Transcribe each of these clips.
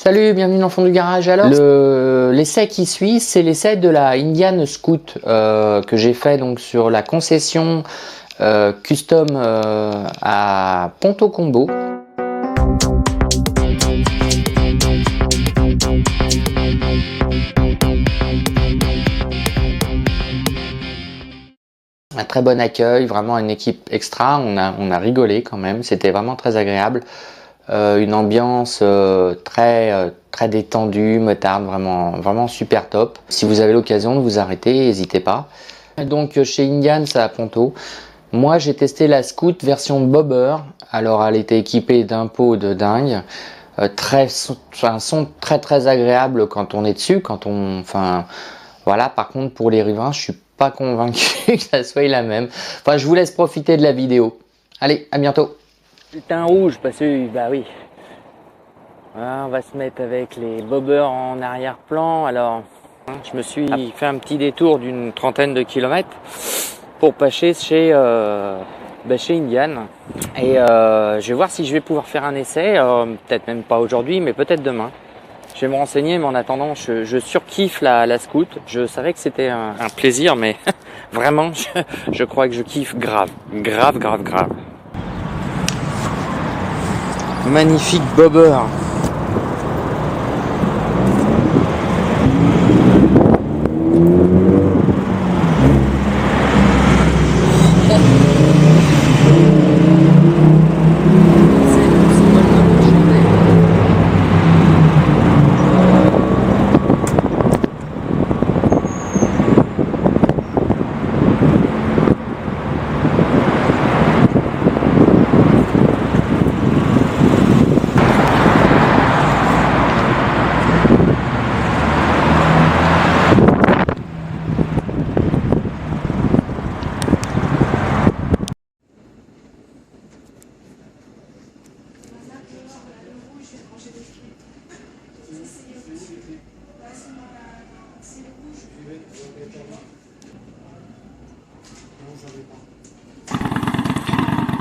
Salut, bienvenue dans le fond du garage. Alors, l'essai qui suit, c'est l'essai de la Indian Scout que j'ai fait donc sur la concession custom à Ponto Combo. Un très bon accueil, vraiment une équipe extra, on a rigolé quand même, c'était vraiment très agréable. Une ambiance très détendue, meutarde, vraiment super top. Si vous avez l'occasion de vous arrêter, n'hésitez pas. Donc chez Indian, c'est à Ponto. Moi j'ai testé la Scout version bobber. Alors elle était équipée d'un pot de dingue. Un son très agréable quand on est dessus, voilà. Par contre pour les riverains, je suis pas convaincu que ça soit la même. Enfin, je vous laisse profiter de la vidéo. Allez, à bientôt. Le teint rouge parce que bah oui. Voilà, on va se mettre avec les bobbers en arrière-plan. Alors, je me suis fait un petit détour d'une trentaine de kilomètres pour passer chez Indian. Et je vais voir si je vais pouvoir faire un essai. Peut-être même pas aujourd'hui, mais peut-être demain. Je vais me renseigner, mais en attendant, je surkiffe la Scout. Je savais que c'était un plaisir, mais vraiment, je crois que je kiffe grave. Magnifique bobber.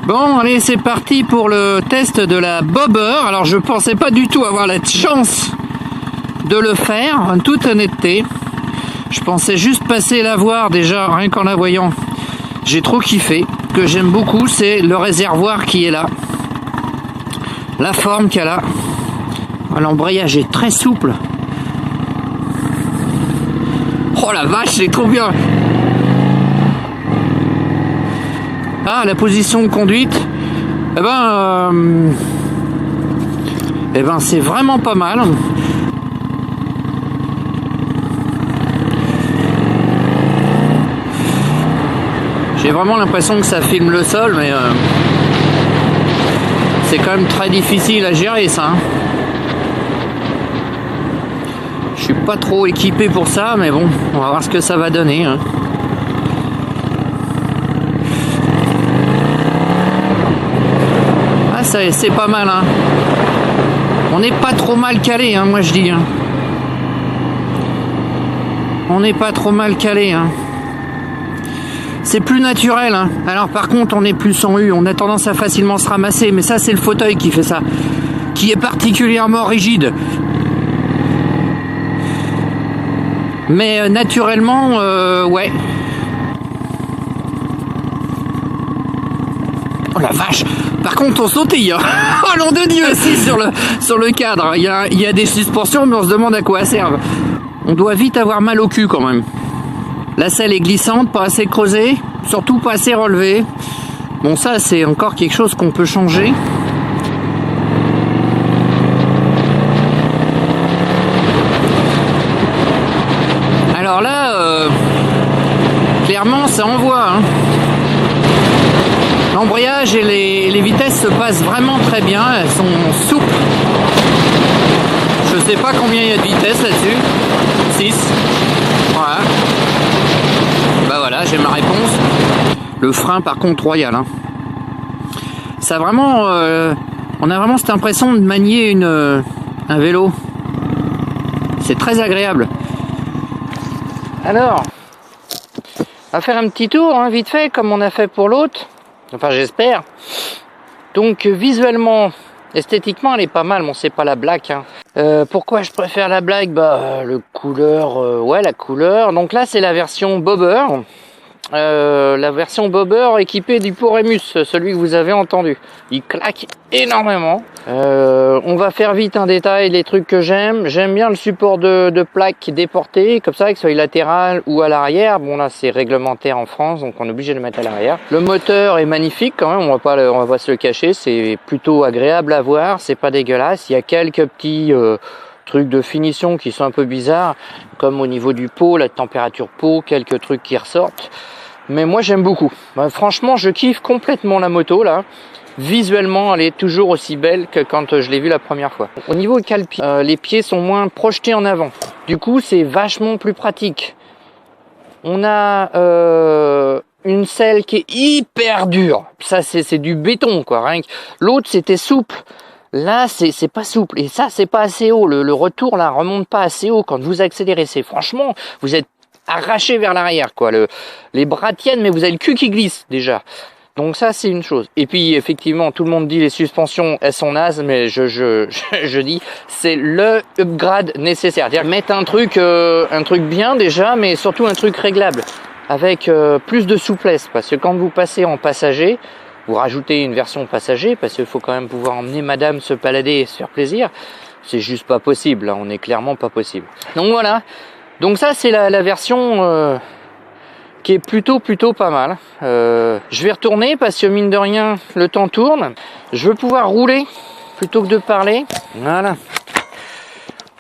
Bon, allez, c'est parti pour le test de la bobber. Alors, je pensais pas du tout avoir la chance de le faire, en toute honnêteté. Je pensais juste passer la voir déjà, rien qu'en la voyant. J'ai trop kiffé. Ce que j'aime beaucoup, c'est le réservoir qui est là. La forme qu'elle a. L'embrayage est très souple. Oh la vache, c'est trop bien! Ah, la position de conduite, c'est vraiment pas mal. J'ai vraiment l'impression que ça filme le sol, mais c'est quand même très difficile à gérer ça. Je suis pas trop équipé pour ça, mais bon, on va voir ce que ça va donner. C'est pas mal, hein. On n'est pas trop mal calé, hein, moi je dis. On n'est pas trop mal calé, hein. C'est plus naturel, hein. Alors par contre, on est plus en U, on a tendance à facilement se ramasser, mais ça c'est le fauteuil qui fait ça, qui est particulièrement rigide. Mais naturellement, ouais. Oh la vache! Par contre, on sautille. Oh nom de Dieu, si sur le cadre, il y a des suspensions, mais on se demande à quoi elles servent. On doit vite avoir mal au cul quand même. La selle est glissante, pas assez creusée, surtout pas assez relevée. Bon, ça c'est encore quelque chose qu'on peut changer. Alors là, clairement, ça envoie. Hein. L'embrayage et les vitesses se passent vraiment très bien, elles sont souples. Je sais pas combien il y a de vitesse là-dessus. 6. Voilà. Bah voilà, j'ai ma réponse. Le frein par contre royal. Hein. Ça vraiment, on a vraiment cette impression de manier un vélo. C'est très agréable. Alors, on va faire un petit tour, hein, vite fait, comme on a fait pour l'autre. Enfin, j'espère. Donc, visuellement, Esthétiquement, elle est pas mal, bon, c'est pas la Black. Hein. Pourquoi je préfère la Black? Le couleur, ouais, la couleur. Donc là, c'est la version Bobber. La version Bobber équipée du Poremus, celui que vous avez entendu. Il claque énormément. On va faire vite un détail, les trucs que j'aime. J'aime bien le support de plaque déporté, comme ça, que ce soit latéral ou à l'arrière. Bon là, c'est réglementaire en France, donc on est obligé de le mettre à l'arrière. Le moteur est magnifique quand même, on va pas se le cacher. C'est plutôt agréable à voir, c'est pas dégueulasse. Il y a quelques petits trucs de finition qui sont un peu bizarres, comme au niveau du pot, la température pot, quelques trucs qui ressortent. Mais moi j'aime beaucoup. Franchement, je kiffe complètement la moto là. Visuellement, elle est toujours aussi belle que quand je l'ai vue la première fois. Au niveau cale-pied, les pieds sont moins projetés en avant. Du coup, c'est vachement plus pratique. On a une selle qui est hyper dure. Ça, c'est du béton, quoi. L'autre, c'était souple. Là, c'est pas souple. Et ça, c'est pas assez haut. Le retour, là, remonte pas assez haut. Quand vous accélérez, franchement, vous êtes arraché vers l'arrière, quoi. Les bras tiennent, mais vous avez le cul qui glisse, déjà. Donc ça, c'est une chose. Et puis, effectivement, tout le monde dit les suspensions, elles sont nazes, mais je dis, c'est le upgrade nécessaire. C'est-à-dire mettre un truc bien, déjà, mais surtout un truc réglable, avec plus de souplesse. Parce que quand vous passez en passager, vous rajoutez une version passager, parce qu'il faut quand même pouvoir emmener madame se balader et se faire plaisir. C'est juste pas possible, là, on est clairement pas possible. Donc voilà. Donc ça, c'est la version qui est plutôt pas mal. Je vais retourner parce que mine de rien, le temps tourne. Je veux pouvoir rouler plutôt que de parler. Voilà.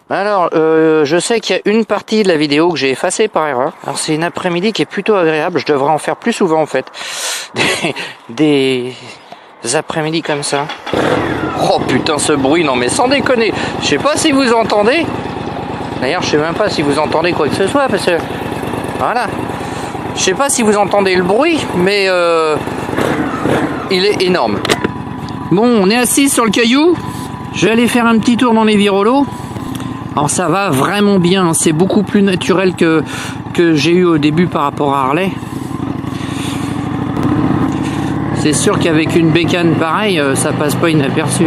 Alors, je sais qu'il y a une partie de la vidéo que j'ai effacée par erreur. Alors c'est une après-midi qui est plutôt agréable. Je devrais en faire plus souvent en fait. Des après-midi comme ça. Oh putain, ce bruit, non mais sans déconner. Je sais pas si vous entendez. D'ailleurs, je sais même pas si vous entendez quoi que ce soit, parce que... Voilà. Je sais pas si vous entendez le bruit, mais... il est énorme. Bon, on est assis sur le caillou. Je vais aller faire un petit tour dans les virolos. Alors ça va vraiment bien. C'est beaucoup plus naturel que j'ai eu au début par rapport à Harley. C'est sûr qu'avec une bécane pareille, ça passe pas inaperçu.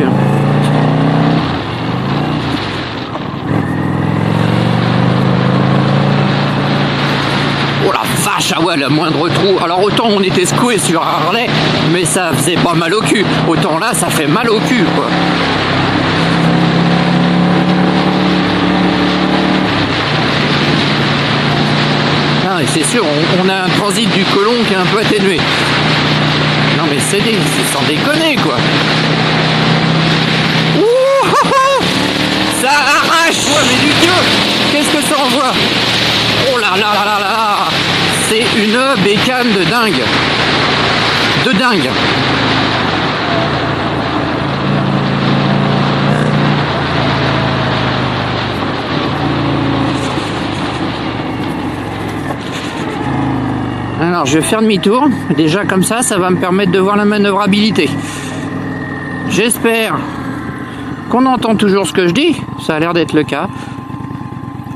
Ah ouais, le moindre trou. Alors autant on était secoué sur Harley, mais ça faisait pas mal au cul. Autant là, ça fait mal au cul, quoi. Ah, et c'est sûr, on a un transit du colon qui est un peu atténué. Non mais c'est sans déconner, quoi. Ouh, ça arrache. Ouais, mais du Dieu, qu'est-ce que ça envoie? Oh là là là là là. C'est une bécane de dingue. De dingue. Alors, je vais faire demi-tour. Déjà, comme ça va me permettre de voir la manœuvrabilité. J'espère qu'on entend toujours ce que je dis. Ça a l'air d'être le cas.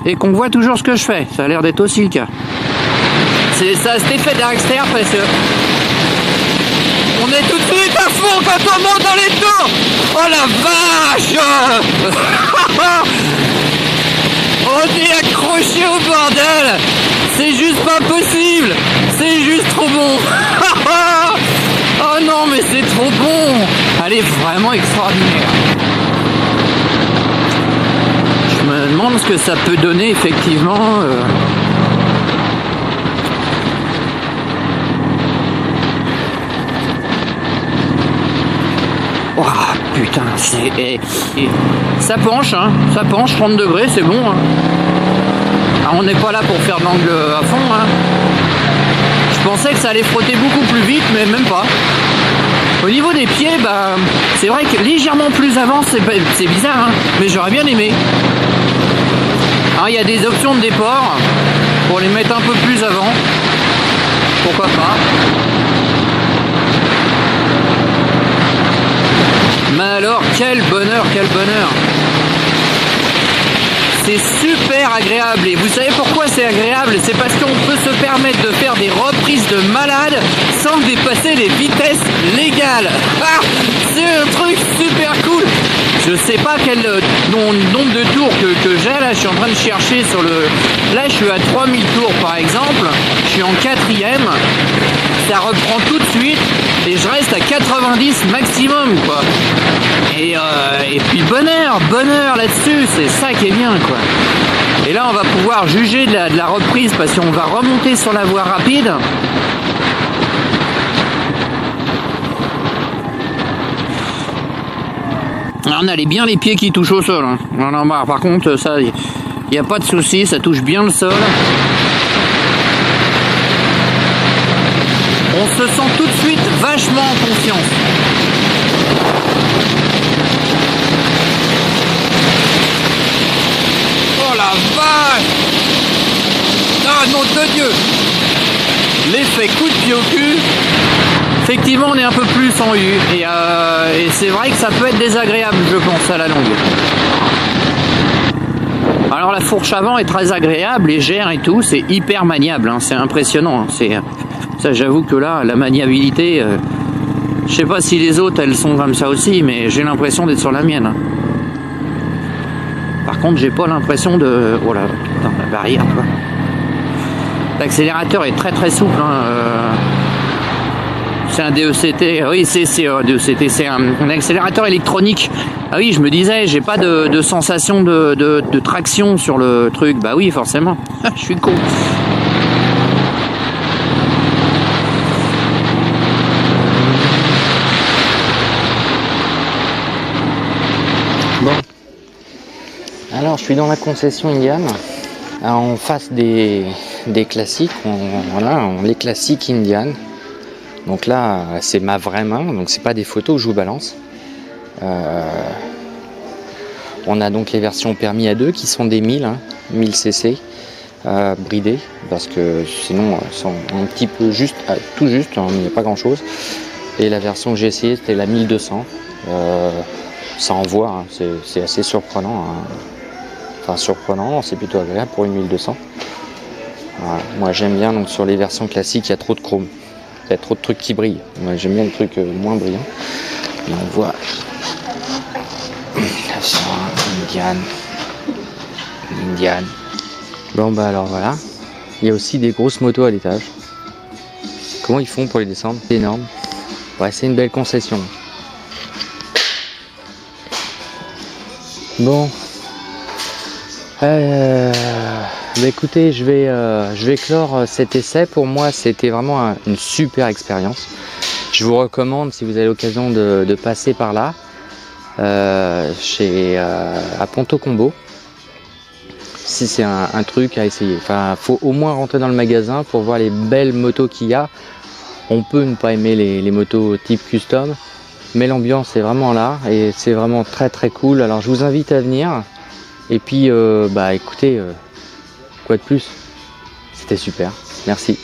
Et qu'on voit toujours ce que je fais. Ça a l'air d'être aussi le cas. C'est ça, cet effet d'Arxter, parce que on est tout de suite à fond quand on monte dans les tours. Oh la vache. On est accroché au bordel. C'est juste pas possible. C'est juste trop bon. Oh non, mais c'est trop bon. Elle est vraiment extraordinaire. Je me demande ce que ça peut donner effectivement. Oh, putain, ça penche, hein, ça penche, 30 degrés, c'est bon. Hein. Alors, on n'est pas là pour faire de l'angle à fond. Hein. Je pensais que ça allait frotter beaucoup plus vite, mais même pas. Au niveau des pieds, c'est vrai que légèrement plus avant, c'est bizarre, hein, mais j'aurais bien aimé. Alors, il y a des options de déport pour les mettre un peu plus avant. Pourquoi pas. Mais alors, quel bonheur, quel bonheur. C'est super agréable. Et vous savez pourquoi c'est agréable? C'est parce qu'on peut se permettre de faire des reprises de malade sans dépasser les vitesses légales. Ah, c'est un truc super cool. cool. Je sais pas quel nombre de tours que j'ai là, je suis en train de chercher sur le... Là je suis à 3000 tours par exemple, je suis en 4e, ça reprend tout de suite et je reste à 90 maximum quoi. Et puis bonheur là-dessus, c'est ça qui est bien quoi. Et là on va pouvoir juger de la reprise parce qu'on va remonter sur la voie rapide. On a bien les pieds qui touchent au sol. Hein. Non, bah, par contre, ça, il n'y a pas de souci, ça touche bien le sol. On se sent tout de suite vachement en confiance. Oh la vache! Ah, nom de Dieu! L'effet coup de pied au cul. Effectivement, on est un peu plus en U et c'est vrai que ça peut être désagréable, je pense, à la longue. Alors la fourche avant est très agréable, légère et tout, c'est hyper maniable, hein, c'est impressionnant. Hein, ça, j'avoue que là, la maniabilité, je sais pas si les autres elles sont comme ça aussi, mais j'ai l'impression d'être sur la mienne. Hein. Par contre, j'ai pas l'impression de, oh là, putain, la barrière, quoi. L'accélérateur est très très souple. Hein, c'est un DECT, oui c'est un DECT, c'est un accélérateur électronique. Ah oui, je me disais, j'ai pas de sensation de traction sur le truc. Bah oui, forcément, je suis con. Bon, alors je suis dans la concession Indian, en face des classiques, les classiques Indian. Donc là, c'est ma vraie main, donc c'est pas des photos que je vous balance. On a donc les versions permis à 2 qui sont des 1000 cc bridées, parce que sinon c'est un petit peu juste, tout juste, hein, il n'y a pas grand chose. Et la version que j'ai essayé c'était la 1200. Ça envoie, hein, c'est assez surprenant. Hein. Enfin surprenant, c'est plutôt agréable pour une 1200. Voilà. Moi j'aime bien, donc sur les versions classiques il y a trop de chrome. Il y a trop de trucs qui brillent. Moi j'aime bien les trucs moins brillants. Et on voit Indian. Bon bah alors voilà. Il y a aussi des grosses motos à l'étage. Comment ils font pour les descendre? C'est énorme. Ouais, c'est une belle concession. Bon. Bah écoutez, je vais clore cet essai. Pour moi, c'était vraiment une super expérience. Je vous recommande, si vous avez l'occasion de passer par là, à Ponto Combo, si c'est un truc à essayer. Enfin, faut au moins rentrer dans le magasin pour voir les belles motos qu'il y a. On peut ne pas aimer les motos type custom, mais l'ambiance est vraiment là et c'est vraiment très très cool. Alors, je vous invite à venir. Et puis, bah écoutez, quoi de plus? C'était super. Merci.